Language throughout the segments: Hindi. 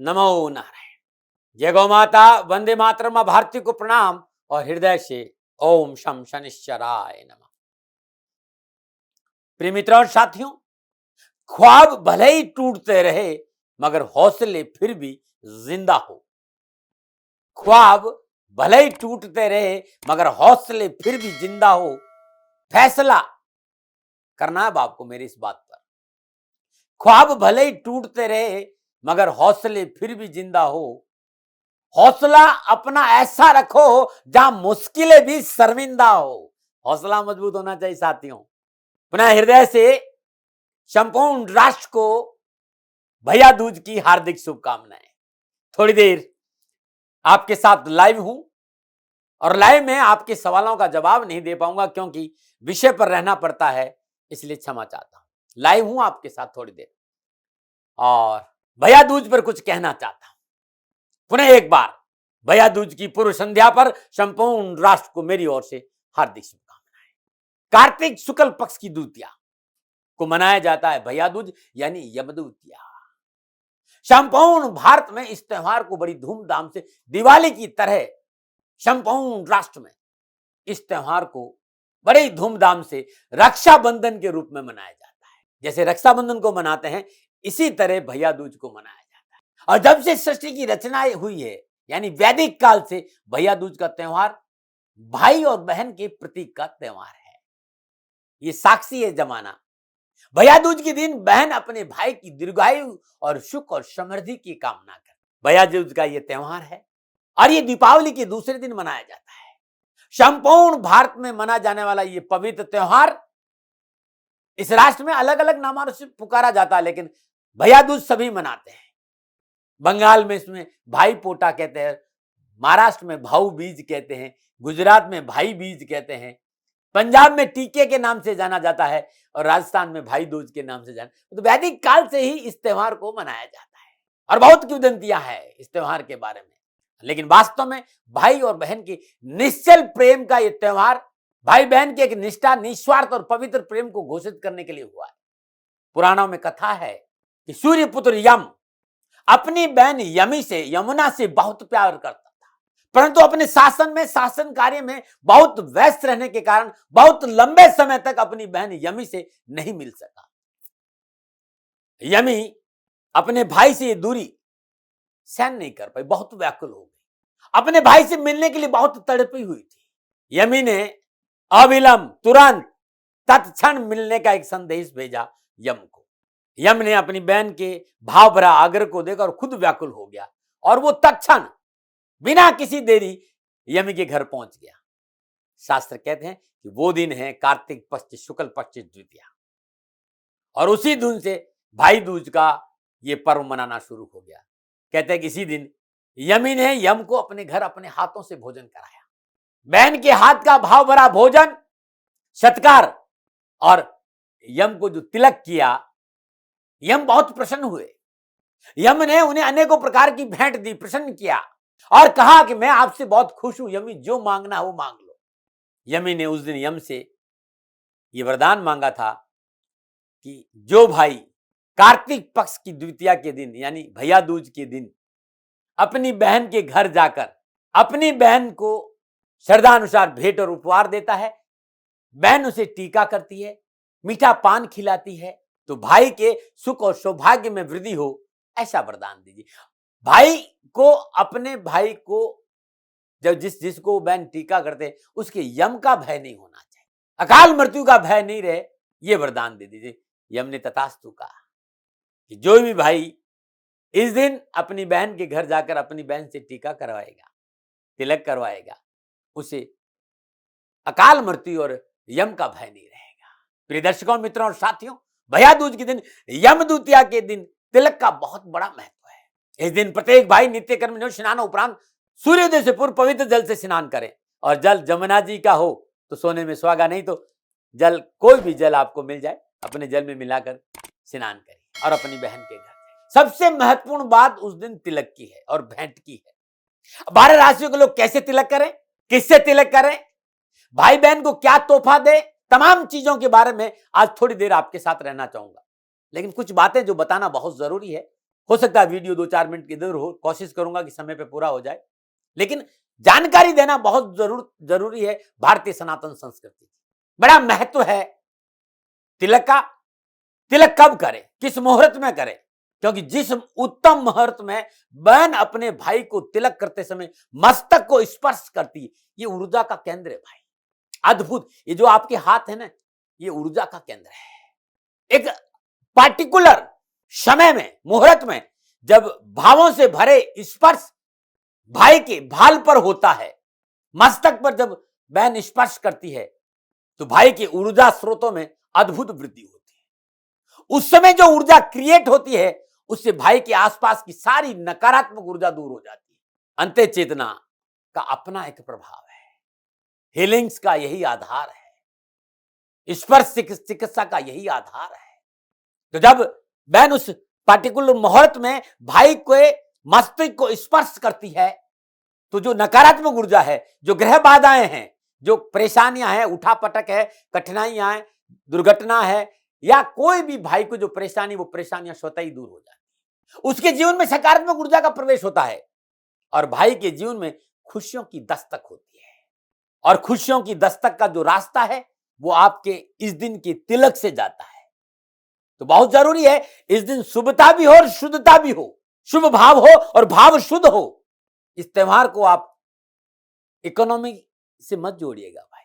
नमो नारायण। जय गौ माता, वंदे मातरम, भारती को प्रणाम और हृदय से ओम शम शनिश्चराय नमः। प्रिय मित्रों और साथियों, ख्वाब भले ही टूटते रहे मगर हौसले फिर भी जिंदा हो। ख्वाब भले ही टूटते रहे मगर हौसले फिर भी जिंदा हो। फैसला करना है आपको मेरी इस बात पर। ख्वाब भले ही टूटते रहे मगर हौसले फिर भी जिंदा हो। हौसला अपना ऐसा रखो जहां मुश्किलें भी शर्मिंदा हो। हौसला मजबूत होना चाहिए साथियों। पुनः हृदय से संपूर्ण राष्ट्र को भैया दूज की हार्दिक शुभकामनाएं। थोड़ी देर आपके साथ लाइव हूं और लाइव में आपके सवालों का जवाब नहीं दे पाऊंगा क्योंकि विषय पर रहना पड़ता है, इसलिए क्षमा चाहता हूं। लाइव हूं आपके साथ थोड़ी देर और भैया दूज पर कुछ कहना चाहता हूं। पुनः एक बार भैया दूज की पूर्व संध्या पर संपूर्ण राष्ट्र को मेरी ओर से हार्दिक शुभकामनाएं। कार्तिक शुक्ल पक्ष की द्वितीया को मनाया जाता है भैया दूज यानी यमदूतिया। संपूर्ण भारत में इस त्योहार को बड़ी धूमधाम से दिवाली की तरह संपूर्ण राष्ट्र में इस त्योहार को बड़ी धूमधाम से रक्षाबंधन के रूप में मनाया जाता है। जैसे रक्षाबंधन को मनाते हैं इसी तरह भैया दूज को मनाया जाता है। और जब से सृष्टि की रचना हुई है यानी वैदिक काल से भैया दूज का त्योहार भाई और बहन के प्रतीक का त्योहार है। ये साक्षी है जमाना। भैया दूज के दिन बहन अपने भाई की दीर्घायु और सुख और समृद्धि की कामना कर भैया दूज का ये त्योहार है और ये दीपावली के दूसरे दिन मनाया जाता है। संपूर्ण भारत में मना जाने वाला ये पवित्र त्योहार इस राष्ट्र में अलग अलग नामों से पुकारा जाता है, लेकिन भैया दूज सभी मनाते हैं। बंगाल में इसमें भाई पोटा कहते हैं, महाराष्ट्र में भाऊ बीज कहते हैं, गुजरात में भाई बीज कहते हैं, पंजाब में टीके के नाम से जाना जाता है और राजस्थान में भाई दूज के नाम से जाना। तो वैदिक काल से ही इस त्योहार को मनाया जाता है और बहुत किंवदंतियां हैं इस त्योहार के बारे में। लेकिन वास्तव में भाई और बहन की निश्चल प्रेम का यह त्योहार भाई बहन के एक निष्ठा, निस्वार्थ और पवित्र प्रेम को घोषित करने के लिए हुआ है। पुराणों में कथा है कि सूर्य पुत्र यम अपनी बहन यमी से, यमुना से बहुत प्यार करता था, परंतु अपने शासन कार्य में बहुत व्यस्त रहने के कारण बहुत लंबे समय तक अपनी बहन यमी से नहीं मिल सका। यमी अपने भाई से ये दूरी सहन नहीं कर पाई, बहुत व्याकुल हो गई। अपने भाई से मिलने के लिए बहुत तड़पी हुई थी। यमी ने अविलंब तुरंत तत्क्षण मिलने का एक संदेश भेजा यम को। यम ने अपनी बहन के भाव भरा आग्रह को देखकर खुद व्याकुल हो गया और वो तत्क्षण बिना किसी देरी यमी के घर पहुंच गया। शास्त्र कहते हैं कि वो दिन है कार्तिक पक्ष शुक्ल पक्ष द्वितीया और उसी दिन से भाई दूज का ये पर्व मनाना शुरू हो गया। कहते हैं कि इसी दिन यमी ने यम को अपने घर अपने हाथों से भोजन कराया। बहन के हाथ का भाव भरा भोजन, सत्कार और यम को जो तिलक किया, यम बहुत प्रसन्न हुए। यम ने उन्हें अनेकों प्रकार की भेंट दी, प्रसन्न किया और कहा कि मैं आपसे बहुत खुश हूं यमी, जो मांगना हो मांग लो। यमी ने उस दिन यम से यह वरदान मांगा था कि जो भाई कार्तिक पक्ष की द्वितीया के दिन यानी भैया दूज के दिन अपनी बहन के घर जाकर अपनी बहन को श्रद्धानुसार भेंट और उपहार देता है, बहन उसे टीका करती है, मीठा पान खिलाती है, तो भाई के सुख और सौभाग्य में वृद्धि हो, ऐसा वरदान दीजिए। भाई को, अपने भाई को जब जिसको बहन टीका करते उसके यम का भय नहीं होना चाहिए, अकाल मृत्यु का भय नहीं रहे, ये वरदान दे दीजिए। यम ने तथास्तु कहा कि जो भी भाई इस दिन अपनी बहन के घर जाकर अपनी बहन से टीका करवाएगा, तिलक करवाएगा, उसे अकाल मृत्यु और यम का भय नहीं रहेगा। प्रिय दर्शकों, मित्रों और साथियों, भैया दूज के दिन यम द्वितीया के दिन तिलक का बहुत बड़ा महत्व है। इस दिन प्रत्येक भाई नित्य कर्म स्नान उपरांत सूर्योदय से पूर्व पवित्र जल से स्नान करें और जल जमुना जी का हो तो सोने में सुहागा, नहीं तो जल कोई भी जल आपको मिल जाए अपने जल में मिलाकर स्नान करें और अपनी बहन के घर। सबसे महत्वपूर्ण बात उस दिन तिलक की है और भेंट की है। 12 राशियों के लोग कैसे तिलक करें, किससे तिलक करें, भाई बहन को क्या तोहफा दे, तमाम चीजों के बारे में आज थोड़ी देर आपके साथ रहना चाहूंगा। लेकिन कुछ बातें जो बताना बहुत जरूरी है हो सकता है वीडियो 2-4 मिनट की इधर हो, कोशिश करूंगा कि समय पे पूरा हो जाए, लेकिन जानकारी देना बहुत जरूरी है। भारतीय सनातन संस्कृति बड़ा महत्व है तिलक का। तिलक कब करें, किस मुहूर्त में करें, क्योंकि जिस उत्तम मुहूर्त में बहन अपने भाई को तिलक करते समय मस्तक को स्पर्श करती है, ये ऊर्जा का केंद्र है भाई, अद्भुत। ये जो आपके हाथ है ना, ये ऊर्जा का केंद्र है। एक पार्टिकुलर समय में, मुहूर्त में, जब भावों से भरे स्पर्श भाई के भाल पर होता है, मस्तक पर जब बहन स्पर्श करती है, तो भाई के ऊर्जा स्रोतों में अद्भुत वृद्धि होती है। उस समय जो ऊर्जा क्रिएट होती है, उससे भाई के आसपास की सारी नकारात्मक ऊर्जा दूर हो जाती है। अंत्य चेतना का अपना एक प्रभाव है, हीलिंग्स का यही आधार है, स्पर्श चिकित्सा का यही आधार है। तो जब बहन उस पार्टिकुलर मुहूर्त में भाई के मस्तिष्क को स्पर्श करती है, तो जो नकारात्मक ऊर्जा है, जो ग्रह बाधाएं हैं, जो परेशानियां हैं, उठापटक है, कठिनाइयां हैं, दुर्घटना है, या कोई भी भाई को जो परेशानी, वो परेशानियां स्वतः ही दूर हो जाती है। उसके जीवन में सकारात्मक ऊर्जा का प्रवेश होता है और भाई के जीवन में खुशियों की दस्तक होती है। और खुशियों की दस्तक का जो रास्ता है, वो आपके इस दिन के तिलक से जाता है। तो बहुत जरूरी है इस दिन शुभता भी हो और शुद्धता भी हो, शुभ भाव हो और भाव शुद्ध हो। इस त्योहार को आप इकोनॉमी से मत जोड़िएगा भाई,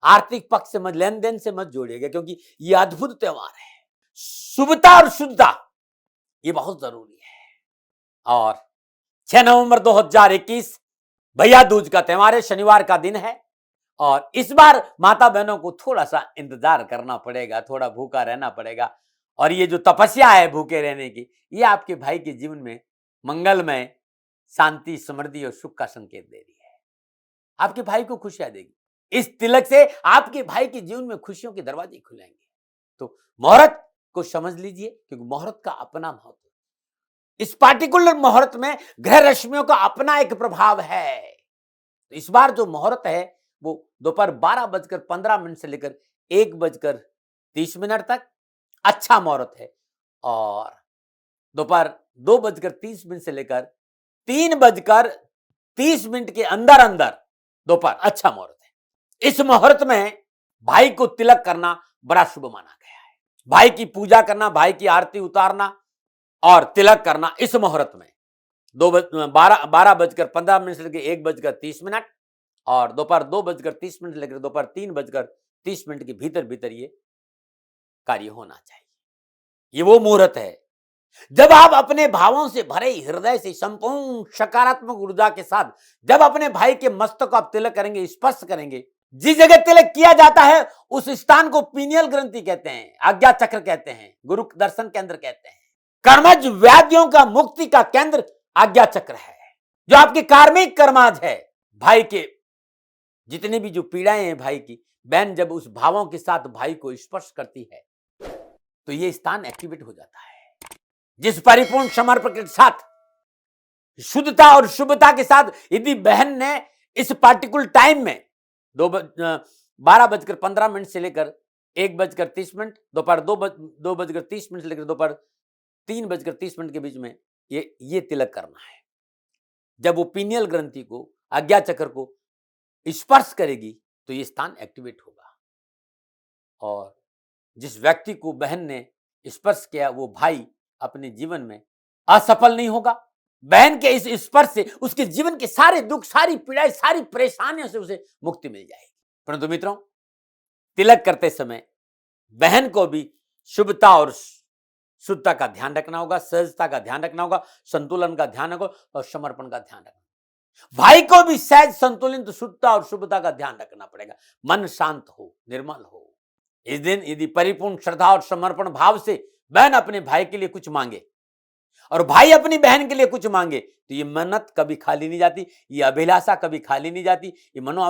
आर्थिक पक्ष से मत, लेन देन से मत जोड़िएगा, क्योंकि यह अद्भुत त्योहार है। शुभता और शुद्धता ये बहुत जरूरी है। और 6 नवंबर 2021 भैया दूज का त्योहार है, शनिवार का दिन है। और इस बार माता बहनों को थोड़ा सा इंतजार करना पड़ेगा, थोड़ा भूखा रहना पड़ेगा। और ये जो तपस्या है भूखे रहने की, ये आपके भाई के जीवन में मंगलमय, शांति, समृद्धि और सुख का संकेत दे रही है। आपके भाई को खुशियां देगी। इस तिलक से आपके भाई के जीवन में खुशियों के दरवाजे खुलेंगे। तो मुहूर्त को समझ लीजिए, क्योंकि मुहूर्त का अपना महत्व, इस पार्टिकुलर मुहूर्त में ग्रह रश्मियों का अपना एक प्रभाव है। तो इस बार जो मुहूर्त है वो दोपहर 12:15 से लेकर 1:30 तक अच्छा मुहूर्त है। और दोपहर 2:30 से लेकर 3:30 के अंदर अंदर दोपहर अच्छा मुहूर्त है। इस मुहूर्त में भाई को तिलक करना बड़ा शुभ माना गया है। भाई की पूजा करना, भाई की आरती उतारना और तिलक करना इस मुहूर्त में 12:15 से लेकर 1:30 और दोपहर 2:30 से लेकर दोपहर 3:30 के भीतर भीतर ये कार्य होना चाहिए। ये वो मुहूर्त है जब आप अपने भावों से भरे हृदय से संपूर्ण सकारात्मक ऊर्जा के साथ जब अपने भाई के मस्तक को आप तिलक करेंगे, स्पर्श करेंगे। जिस जगह तिलक किया जाता है उस स्थान को पीनियल ग्रंथि कहते हैं, आज्ञा चक्र कहते हैं, गुरु दर्शन केंद्र कहते हैं। कर्मज व्याधियों का मुक्ति का केंद्र आज्ञा चक्र है, जो आपके कार्मिक कर्माज है। भाई के जितने भी जो पीड़ाएं हैं भाई की, बहन जब उस भावों के साथ भाई को स्पर्श करती है तो ये स्थान एक्टिवेट हो जाता है। जिस परिपूर्ण समर्पण के साथ, शुद्धता और शुभता के साथ यदि बहन ने इस पार्टिकुलर टाइम में 12:15 से लेकर 1:30, दोपहर 2:30 से लेकर दोपहर 3:30 के बीच में ये तिलक करना है। जब वो पीनियल ग्रंथि को, आज्ञा चक्र को स्पर्श करेगी तो ये स्थान एक्टिवेट होगा। और जिस व्यक्ति को बहन ने स्पर्श किया वो भाई अपने जीवन में असफल नहीं होगा। बहन के इस स्पर्श से उसके जीवन के सारे दुख, सारी पीड़ाएं, सारी परेशानियों से उसे मुक्ति मिल जाएगी। परंतु मित्रों, तिलक करते समय बहन को भी शुभता और शुद्धता का ध्यान रखना होगा, सहजता का ध्यान रखना होगा, संतुलन का ध्यान रखो और समर्पण का ध्यान रखना। भाई को भी सहज, संतुलित, शुद्धता और शुभता का ध्यान रखना पड़ेगा। मन शांत हो, निर्मल हो। इस दिन यदि परिपूर्ण श्रद्धा और समर्पण भाव से बहन अपने भाई के लिए कुछ मांगे और भाई अपनी बहन के लिए कुछ मांगे तो ये मन्नत कभी खाली नहीं जाती, ये अभिलाषा कभी खाली नहीं जाती। ये मनो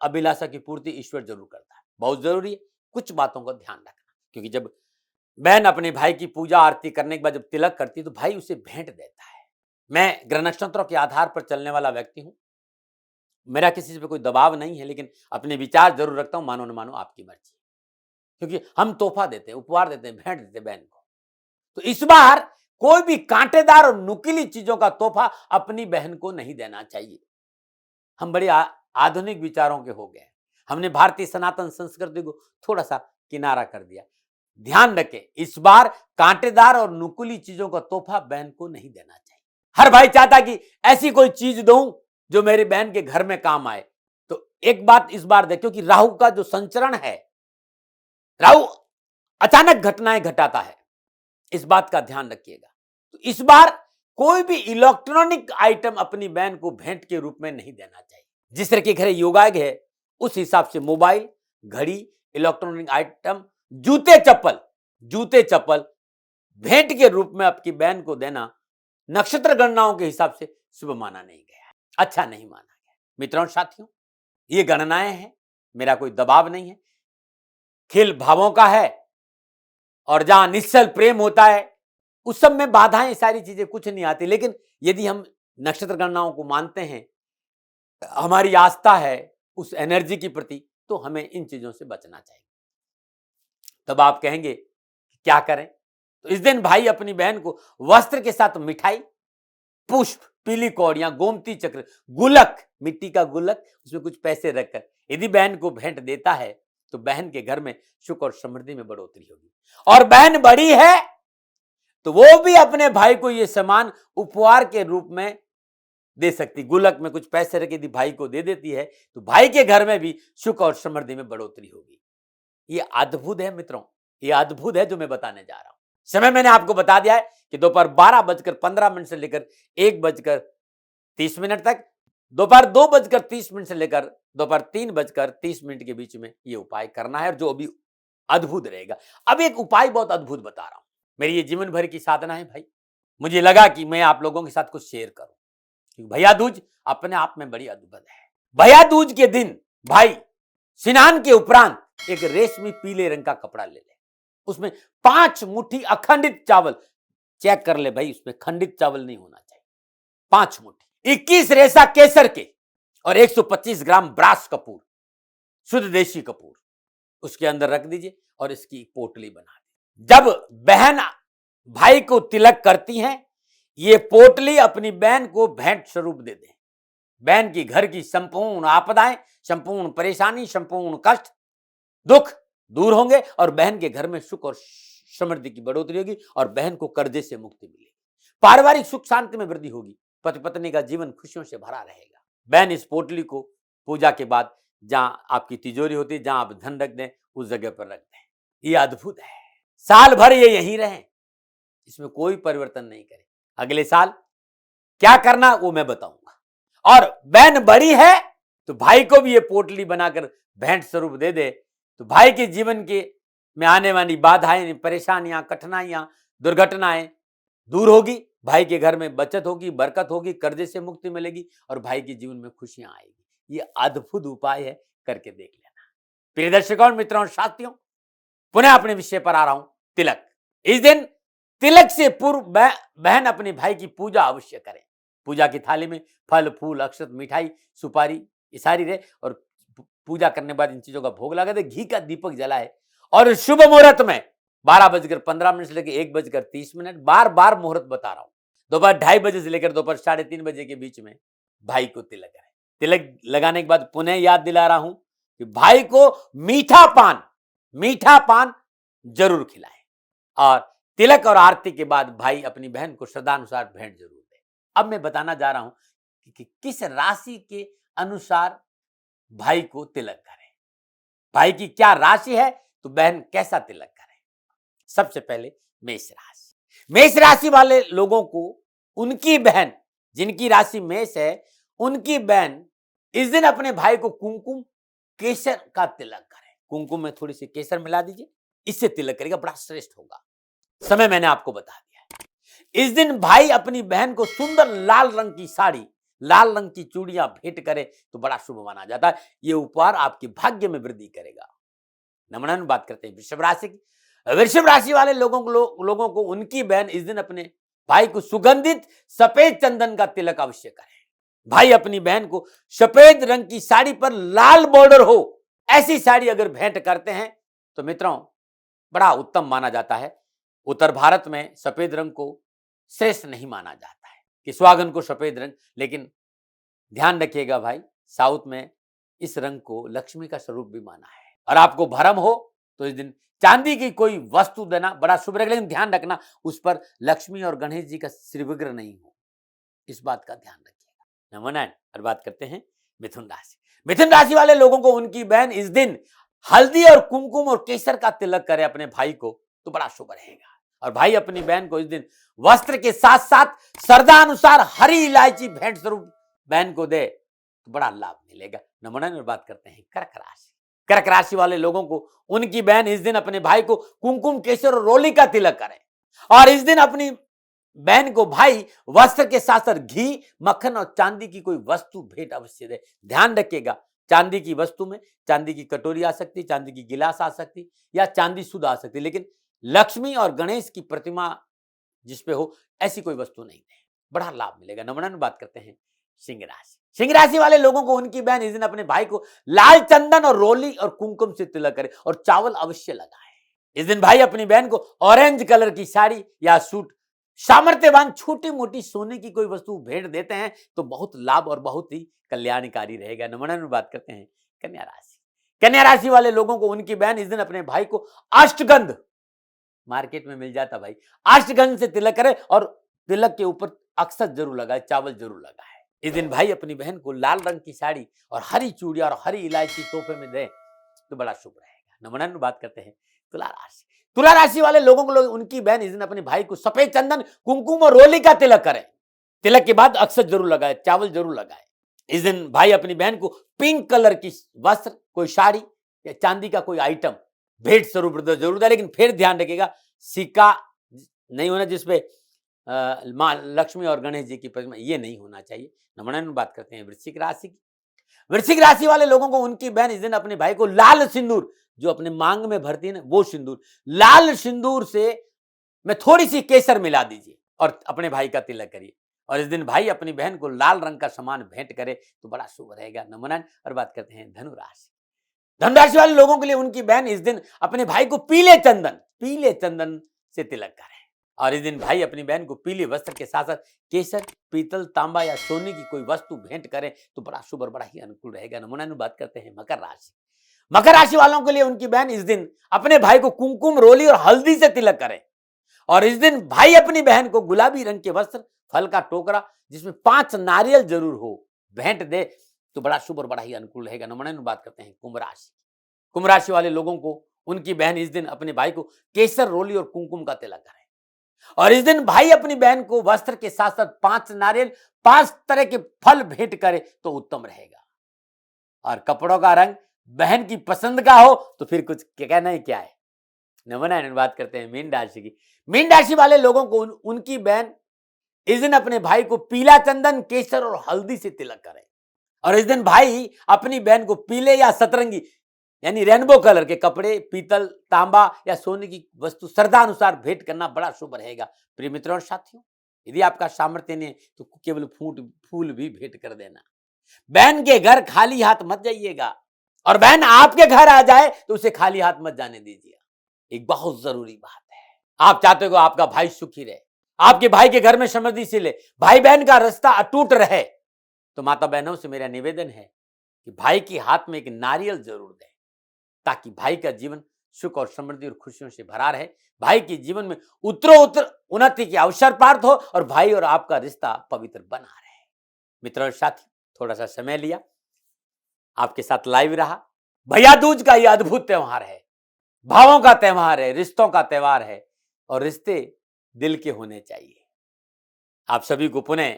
अभिलाषा की पूर्ति ईश्वर जरूर करता है। बहुत जरूरी है कुछ बातों का ध्यान रखना, क्योंकि जब बहन अपने भाई की पूजा आरती करने के बाद जब तिलक करती है तो भाई उसे भेंट देता है। मैं ग्रह नक्षत्रों के आधार पर चलने वाला व्यक्ति हूं, मेरा किसी पे कोई दबाव नहीं है, लेकिन अपने विचार जरूर रखता हूं। मानो न मानो आपकी मर्जी, क्योंकि हम तोहफा देते हैं, उपहार देते हैं, भेंट देते हैं बहन को। तो इस बार कोई भी कांटेदार और नुकीली चीजों का तोहफा अपनी बहन को नहीं देना चाहिए। हम बड़े आधुनिक विचारों के हो गए, हमने भारतीय सनातन संस्कृति को थोड़ा सा किनारा कर दिया। ध्यान रखें, इस बार कांटेदार और नुकीली चीजों का तोहफा बहन को नहीं देना चाहिए। हर भाई चाहता कि ऐसी कोई चीज दूं जो मेरी बहन के घर में काम आए। तो एक बात इस बार देखो कि राहु का जो संचरण है, राहु अचानक घटनाएं घटाता है, इस बात का ध्यान रखिएगा। तो इस बार कोई भी इलेक्ट्रॉनिक आइटम अपनी बहन को भेंट के रूप में नहीं देना चाहिए। जिस तरह के घर योगाग है उस हिसाब से मोबाइल, घड़ी, इलेक्ट्रॉनिक आइटम, जूते चप्पल भेंट के रूप में आपकी बहन को देना नक्षत्र गणनाओं के हिसाब से शुभ माना नहीं गया, अच्छा नहीं माना गया। मित्रों साथियों, ये गणनाएं हैं, मेरा कोई दबाव नहीं है, खेल भावों का है और जहां निश्चल प्रेम होता है उस सब में बाधाएं, सारी चीजें कुछ नहीं आती। लेकिन यदि हम नक्षत्र गणनाओं को मानते हैं, हमारी आस्था है उस एनर्जी की प्रति, तो हमें इन चीजों से बचना चाहिए। तब आप कहेंगे क्या करें? तो इस दिन भाई अपनी बहन को वस्त्र के साथ मिठाई, पुष्प, पीली कौड़ियां, गोमती चक्र, गुलक, मिट्टी का गुलक, उसमें कुछ पैसे रखकर यदि बहन को भेंट देता है तो बहन के घर में सुख और समृद्धि में बढ़ोतरी होगी। और बहन बड़ी है तो वो भी अपने भाई को ये सामान उपहार के रूप में दे सकती। गुलक में कुछ पैसे रख यदि भाई को दे देती है तो भाई के घर में भी सुख और समृद्धि में बढ़ोतरी होगी। ये अद्भुत है मित्रों, ये अद्भुत है जो मैं बताने जा रहा हूं। समय मैंने आपको बता दिया है कि दोपहर 12:15 से लेकर 1:30 तक, दोपहर 2:30 से लेकर दोपहर 3:30 के बीच में ये उपाय करना है, जो अभी अद्भुत रहेगा। अब एक उपाय बहुत अद्भुत बता रहा हूं, मेरी ये जीवन भर की साधना है भाई। मुझे लगा कि मैं आप लोगों के साथ कुछ शेयर करूं, क्योंकि भैया दूज अपने आप में बड़ी अद्भुत है। भैया दूज के दिन भाई स्नान के उपरांत एक रेशमी पीले रंग का कपड़ा ले ले, उसमें 5 मुट्ठी अखंडित चावल, चेक कर ले भाई, उसमें खंडित चावल नहीं होना चाहिए, 5 मुट्ठी, 21 रेशा केसर के और 125 ग्राम ब्रास कपूर, शुद्ध देशी कपूर, उसके अंदर रख दीजिए और इसकी पोटली बना दीजिए। जब बहन भाई को तिलक करती हैं, ये पोटली अपनी बहन को भेंट स्वरूप दे दें। बहन की घर की संपूर्ण आपदाएं, संपूर्ण परेशानी, संपूर्ण कष्ट, दुख दूर होंगे और बहन के घर में सुख और समृद्धि की बढ़ोतरी होगी और बहन को कर्जे से मुक्ति मिलेगी। पारिवारिक सुख शांति में वृद्धि होगी, पति पत्नी का जीवन खुशियों से भरा रहेगा। बहन इस पोटली को पूजा के बाद जहां आपकी तिजोरी होती है, जहां आप धन रख दें, उस जगह पर रख दें। ये अद्भुत है, साल भर ये यहीं रहें, इसमें कोई परिवर्तन नहीं करें। अगले साल क्या करना वो मैं बताऊंगा। और बहन बड़ी है तो भाई को भी ये पोटली बनाकर भेंट स्वरूप दे दे, तो भाई के जीवन के में आने वाली बाधाएं, परेशानियां, कठिनाइयां, दुर्घटनाएं दूर होगी, भाई के घर में बचत होगी, बरकत होगी, कर्जे से मुक्ति मिलेगी और भाई के जीवन में खुशियां आएगी। ये अद्भुत उपाय है, करके देख लेना। प्रिय दर्शकों और मित्रों और साथियों, पुनः अपने विषय पर आ रहा हूं, तिलक। इस दिन तिलक से पूर्व बहन अपने भाई की पूजा अवश्य करें। पूजा की थाली में फल, फूल, अक्षत, मिठाई, सुपारी ये सारी रहे और पूजा करने के बाद इन चीजों का भोग लगा दे, घी का दीपक जलाए और शुभ मुहूर्त में 12:15 से लेकर 1:30, बार बार मुहूर्त बता रहा हूं, दोपहर 2:30 बजे से लेकर दोपहर 3:30 बजे के बीच में भाई को तिलक करें। तिलक लगाने के बाद पुनः याद दिला रहा हूं कि भाई को मीठा पान जरूर खिलाएं और तिलक और आरती के बाद भाई अपनी बहन को श्रद्धानुसार भेंट जरूर दे। अब मैं बताना जा रहा हूं कि किस राशि के अनुसार भाई को तिलक करें, भाई की क्या राशि है तो बहन कैसा तिलक करें। सबसे पहले मेष राशि वाले लोगों को उनकी बहन, जिनकी राशि मेष है, उनकी बहन इस दिन अपने भाई को कुमकुम केसर का तिलक करें। कुमकुम में थोड़ी सी केसर मिला दीजिए, इससे तिलक करेगा, बड़ा श्रेष्ठ होगा। समय मैंने आपको बता दिया है। इस दिन भाई अपनी बहन को सुंदर लाल रंग की साड़ी, लाल रंग की चूड़ियां भेंट करे तो बड़ा शुभ माना जाता है। यह उपहार आपके भाग्य में वृद्धि करेगा। नमन बात करते हैं वृषभ राशि की। वृषभ राशि वाले लोगों को उनकी बहन इस दिन अपने भाई को सुगंधित सफेद चंदन का तिलक अवश्य करें। भाई अपनी बहन को सफेद रंग की साड़ी पर लाल बॉर्डर हो, ऐसी साड़ी अगर भेंट करते हैं तो मित्रों बड़ा उत्तम माना जाता है। उत्तर भारत में सफेद रंग को श्रेष्ठ नहीं माना जाता है कि सुहागन को सफेद रंग, लेकिन ध्यान रखिएगा भाई, साउथ में इस रंग को लक्ष्मी का स्वरूप भी माना है। और आपको भरम हो तो इस दिन चांदी की कोई वस्तु देना बड़ा शुभ रहेगा, लेकिन ध्यान रखना उस पर लक्ष्मी और गणेश जी का श्री विग्रह नहीं हो, इस बात का ध्यान रखिएगा। नंबर 9 और बात करते हैं मिथुन राशि। मिथुन राशि वाले लोगों को उनकी बहन इस दिन हल्दी और कुमकुम और केसर का तिलक करे अपने भाई को तो बड़ा शुभ रहेगा। और भाई अपनी बहन को इस दिन वस्त्र के साथ साथ श्रद्धा अनुसार हरी इलायची भेंट स्वरूप बहन को दे तो बड़ा लाभ मिलेगा। नंबर 9 में बात करते हैं कर्क राशि। कर्क राशि वाले लोगों को उनकी बहन इस दिन अपने भाई को कुमकुम केसर और रोली का तिलक करे। और इस दिन अपनी बहन को भाई वस्त्र के साथ साथ घी, मक्खन और चांदी की कोई वस्तु भेंट अवश्य दे। ध्यान रखिएगा, चांदी की वस्तु में चांदी की कटोरी आ सकती, चांदी की गिलास आ सकती या चांदी शुद्ध आ सकती, लेकिन लक्ष्मी और गणेश की प्रतिमा जिसपे हो ऐसी कोई वस्तु नहीं दे, बड़ा लाभ मिलेगा। नंबर 9 में बात करते हैं सिंह राशि। सिंह राशि वाले लोगों को उनकी बहन इस दिन अपने भाई को लाल चंदन और रोली और कुमकुम से तिलक करे और चावल अवश्य लगाए। इस दिन भाई अपनी बहन को ऑरेंज कलर की साड़ी या सूट, सामर्थ्यवान छोटी मोटी सोने की कोई वस्तु भेंट देते हैं तो बहुत लाभ और बहुत ही कल्याणकारी रहेगा। नंबर 9 में बात करते हैं कन्या राशि। कन्या राशि वाले लोगों को उनकी बहन इस दिन अपने भाई को अष्टगंध, मार्केट में मिल जाता भाई, अष्टगंध से तिलक करे और तिलक के ऊपर अक्षत जरूर लगाए, चावल जरूर लगाए। इस दिन भाई अपनी बहन को लाल रंग की साड़ी और हरी चूड़िया और हरी इलायची तोहफे में दे तो बड़ा शुभ रहेगा। नंबर 9 में बात करते हैं तुला राशि। तुला राशि वाले लोगों को उनकी बहन इस दिन अपने भाई को सफेद चंदन, कुमकुम और रोली का तिलक करे। तिलक के बाद अक्षत जरूर लगाए, चावल जरूर लगाए। इस दिन भाई अपनी बहन को पिंक कलर की वस्त्र, कोई साड़ी या चांदी का कोई आइटम भेंट स्वरूप जरूर दे, लेकिन फिर ध्यान रखिएगा सिक्का नहीं होना जिसपे मां लक्ष्मी और गणेश जी की प्रतिमा, ये नहीं होना चाहिए। नंबर 9 में बात करते हैं वृश्चिक राशि की। वृश्चिक राशि वाले लोगों को उनकी बहन इस दिन अपने भाई को लाल सिंदूर, जो अपने मांग में भरती है ना वो सिंदूर, लाल सिंदूर से में थोड़ी सी केसर मिला दीजिए और अपने भाई का तिलक करिए। और इस दिन भाई अपनी बहन को लाल रंग का सामान भेंट करे तो बड़ा शुभ रहेगा। नंबर 9 और बात करते हैं धनु राशि। धनु राशि वाले लोगों के लिए उनकी बहन इस दिन अपने भाई को पीले चंदन से तिलक करे। और इस दिन भाई अपनी बहन को पीले वस्त्र के साथ साथ केसर, पीतल, तांबा या सोने की कोई वस्तु भेंट करें तो बड़ा शुभ और बड़ा ही अनुकूल रहेगा। नंबर 9 में बात करते हैं मकर राशि। मकर राशि वालों के लिए उनकी बहन इस दिन अपने भाई को कुमकुम, रोली और हल्दी से तिलक करे। और इस दिन भाई अपनी बहन को गुलाबी रंग के वस्त्र, फल का टोकरा जिसमें 5 नारियल जरूर हो भेंट दे तो बड़ा शुभ और बड़ा ही अनुकूल रहेगा। नंबर 9 में बात करते हैं कुंभ राशि। कुंभ राशि वाले लोगों को उनकी बहन इस दिन अपने भाई को केसर, रोली और कुमकुम का तिलक करे। और इस दिन भाई अपनी बहन को वस्त्र के साथ साथ 5 नारियल, 5 तरह के फल भेंट करे तो उत्तम रहेगा। और कपड़ों का रंग बहन की पसंद का हो तो फिर कुछ कहना ही क्या है। नंबर 9 में बात करते हैं मीन राशि की। मीन राशि वाले लोगों को उनकी बहन इस दिन अपने भाई को पीला चंदन, केसर और हल्दी से तिलक करे। और इस दिन भाई अपनी बहन को पीले या सतरंगी यानी रेनबो कलर के कपड़े, पीतल, तांबा या सोने की वस्तु श्रद्धा अनुसार भेंट करना बड़ा शुभ रहेगा। प्रिय मित्रों और साथियों, यदि आपका सामर्थ्य नहीं तो केवल फूल भी भेंट कर देना। बहन के घर खाली हाथ मत जाइएगा और बहन आपके घर आ जाए तो उसे खाली हाथ मत जाने दीजिए। एक बहुत जरूरी बात है, आप चाहते हो आपका भाई सुखी रहे, आपके भाई के घर में समृद्धि से ले, भाई बहन का रिश्ता अटूट रहे, तो माता बहनों से मेरा निवेदन है कि भाई के हाथ में एक नारियल जरूर दें ताकि भाई का जीवन सुख और समृद्धि और खुशियों से भरा रहे, भाई के जीवन में उत्तरोत्तर उन्नति के अवसर प्राप्त हो और भाई और आपका रिश्ता पवित्र बना रहे। मित्रों और साथी, थोड़ा सा समय लिया, आपके साथ लाइव रहा। भैया दूज का यह अद्भुत त्योहार है, भावों का त्योहार है, रिश्तों का त्योहार है और रिश्ते दिल के होने चाहिए। आप सभी को पुनः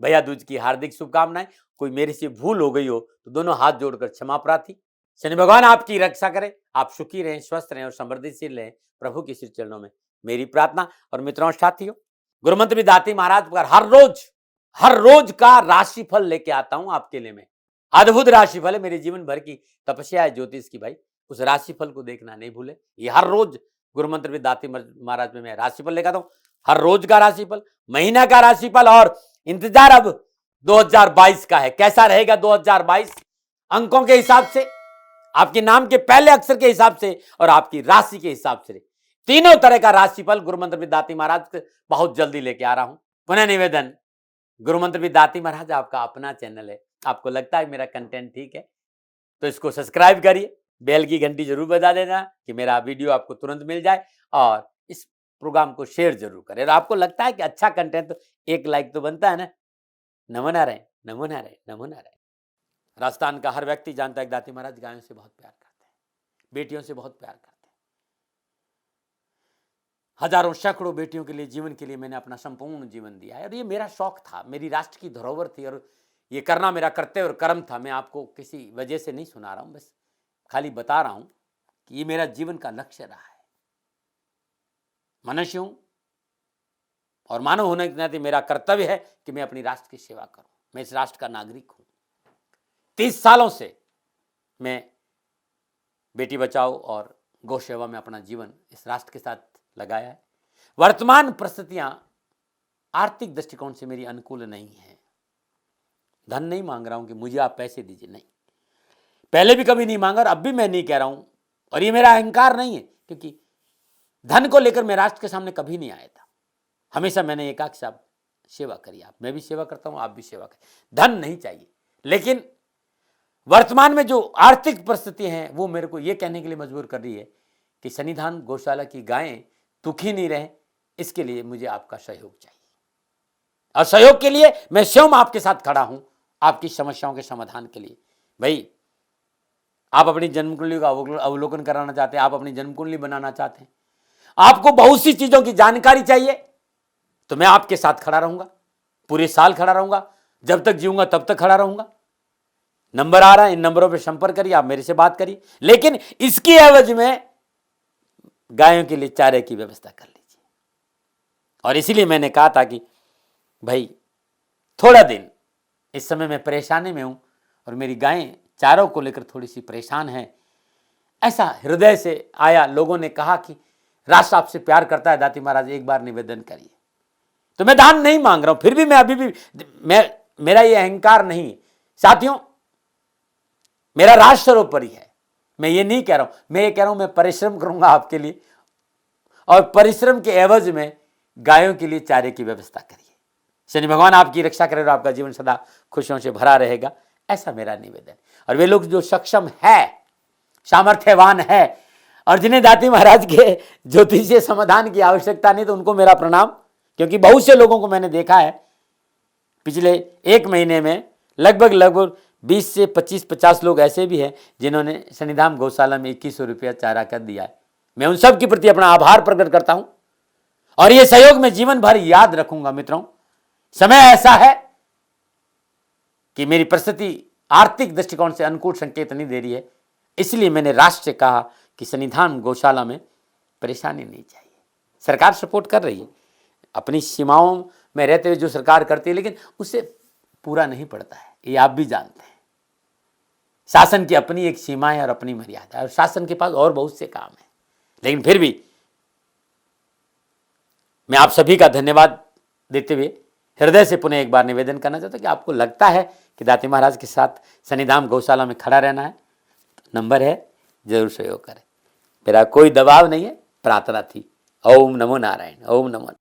भैया दूज की हार्दिक शुभकामनाएं। कोई मेरे से भूल हो गई हो तो दोनों हाथ जोड़कर क्षमा प्रार्थी। शनि भगवान आपकी रक्षा करें, आप सुखी रहें, स्वस्थ रहें और समृद्धिशील रहें, प्रभु के श्री चरणों में मेरी प्रार्थना। और मित्रों साथियों, गुरुमंत्र विदाती महाराज पर हर रोज का राशिफल लेके आता हूं आपके लिए। मैं अद्भुत राशिफल है, मेरे जीवन भर की तपस्या है ज्योतिष की भाई, उस राशिफल को देखना नहीं भूले। ये हर रोज गुरुमंत्र विदाती महाराज में मैं राशिफल लेकर आता हूं, हर रोज का राशिफल, महीना का राशिफल। और इंतजार अब 2022 का है। कैसा रहेगा 2022? अंकों के हिसाब से, आपके नाम के पहले अक्षर के हिसाब से और आपकी राशि के हिसाब से तीनों तरह का राशिफल गुरु मंत्र विद दाती महाराज के बहुत जल्दी लेके आ रहा हूं। पुनः निवेदन, गुरु मंत्र विद दाती महाराज आपका अपना चैनल है। आपको लगता है मेरा कंटेंट ठीक है तो इसको सब्सक्राइब करिए, बेल की घंटी जरूर बजा देना कि मेरा वीडियो आपको तुरंत मिल जाए, और इस प्रोग्राम को शेयर जरूर करें। और आपको लगता है कि अच्छा कंटेंट तो एक लाइक तो बनता है ना। नमो नारायण, नमो नारायण, नमो नारायण। राजस्थान का हर व्यक्ति जानता है कि दाती महाराज गायों से बहुत प्यार करते हैं, बेटियों से बहुत प्यार करते हैं। हजारों सैकड़ों बेटियों के लिए, जीवन के लिए मैंने अपना संपूर्ण जीवन दिया है, और ये मेरा शौक था, मेरी राष्ट्र की धरोहर थी, और ये करना मेरा कर्तव्य और कर्म था। मैं आपको किसी वजह से नहीं सुना रहा हूं, बस खाली बता रहा हूं कि ये मेरा जीवन का लक्ष्य रहा है। मनुष्य हूं और मानव होने के नाते मेरा कर्तव्य है कि मैं अपनी राष्ट्र की सेवा करूं। मैं इस राष्ट्र का नागरिक हूं। 30 सालों से मैं बेटी बचाओ और गौ सेवा में अपना जीवन इस राष्ट्र के साथ लगाया है। वर्तमान परिस्थितियां आर्थिक दृष्टिकोण से मेरी अनुकूल नहीं है। धन नहीं मांग रहा हूं कि मुझे आप पैसे दीजिए, नहीं, पहले भी कभी नहीं मांगा और अब भी मैं नहीं कह रहा हूं, और ये मेरा अहंकार नहीं है, क्योंकि धन को लेकर मैं राष्ट्र के सामने कभी नहीं आया था। हमेशा मैंने एक आख साहब सेवा करी, आप, मैं भी सेवा करता हूं, आप भी सेवा करें। धन नहीं चाहिए, लेकिन वर्तमान में जो आर्थिक परिस्थिति हैं वो मेरे को ये कहने के लिए मजबूर कर रही है कि सन्निधान गौशाला की गायें दुखी नहीं रहे, इसके लिए मुझे आपका सहयोग चाहिए। और सहयोग के लिए मैं स्वयं आपके साथ खड़ा हूं, आपकी समस्याओं के समाधान के लिए। भाई, आप अपनी जन्म कुंडली का अवलोकन कराना चाहते हैं, आप अपनी जन्म कुंडली बनाना चाहते हैं, आपको बहुत सी चीजों की जानकारी चाहिए, तो मैं आपके साथ खड़ा रहूंगा, पूरे साल खड़ा रहूंगा, जब तक जीऊंगा तब तक खड़ा रहूंगा। नंबर आ रहा है, इन नंबरों पे संपर्क करिए, आप मेरे से बात करिए, लेकिन इसकी एवज में गायों के लिए चारे की व्यवस्था कर लीजिए। और इसीलिए मैंने कहा था कि भाई थोड़ा दिन, इस समय मैं परेशानी में हूं और मेरी गायें चारों को लेकर थोड़ी सी परेशान है। ऐसा हृदय से आया, लोगों ने कहा कि राष्ट्र आपसे प्यार करता है दाती महाराज, एक बार निवेदन करिए। तो मैं दान नहीं मांग रहा हूं, फिर भी मैं अभी भी, मेरा ये अहंकार नहीं साथियों, मेरा राष्ट्र सर्वोपरि है। मैं ये नहीं कह रहा हूं, मैं ये कह रहा हूं मैं परिश्रम करूंगा आपके लिए, और परिश्रम के एवज में गायों के लिए चारे की व्यवस्था करिए। शनि भगवान आपकी रक्षा करे और आपका जीवन सदा खुशियों से भरा रहेगा, ऐसा मेरा निवेदन। और वे लोग जो सक्षम है, सामर्थ्यवान है, और जिन्हें दाती महाराज के ज्योतिषीय समाधान की आवश्यकता नहीं, तो उनको मेरा प्रणाम, क्योंकि बहुत से लोगों को मैंने देखा है पिछले एक महीने में लगभग 20 से 25-50 लोग ऐसे भी हैं जिन्होंने सन्निधान गौशाला में 2100 रुपया चारा कर दिया है। मैं उन सब के प्रति अपना आभार प्रकट करता हूं, और यह सहयोग मैं जीवन भर याद रखूंगा। मित्रों, समय ऐसा है कि मेरी परिस्थिति आर्थिक दृष्टिकोण से अनुकूल संकेत नहीं दे रही है, इसलिए मैंने राष्ट्र से कहा कि सन्निधान गौशाला में परेशानी नहीं चाहिए। सरकार सपोर्ट कर रही है, अपनी सीमाओं में रहते हुए जो सरकार करती है, लेकिन उससे पूरा नहीं पड़ता है, ये आप भी जानते हैं। शासन की अपनी एक सीमा है और अपनी मर्यादा है, और शासन के पास और बहुत से काम है। लेकिन फिर भी मैं आप सभी का धन्यवाद देते हुए हृदय से पुनः एक बार निवेदन करना चाहता हूं कि आपको लगता है कि दाती महाराज के साथ सन्निधान गौशाला में खड़ा रहना है, तो नंबर है, जरूर सहयोग करें। मेरा कोई दबाव नहीं है, प्रार्थना थी। ओम नमो नारायण, ओम नमो।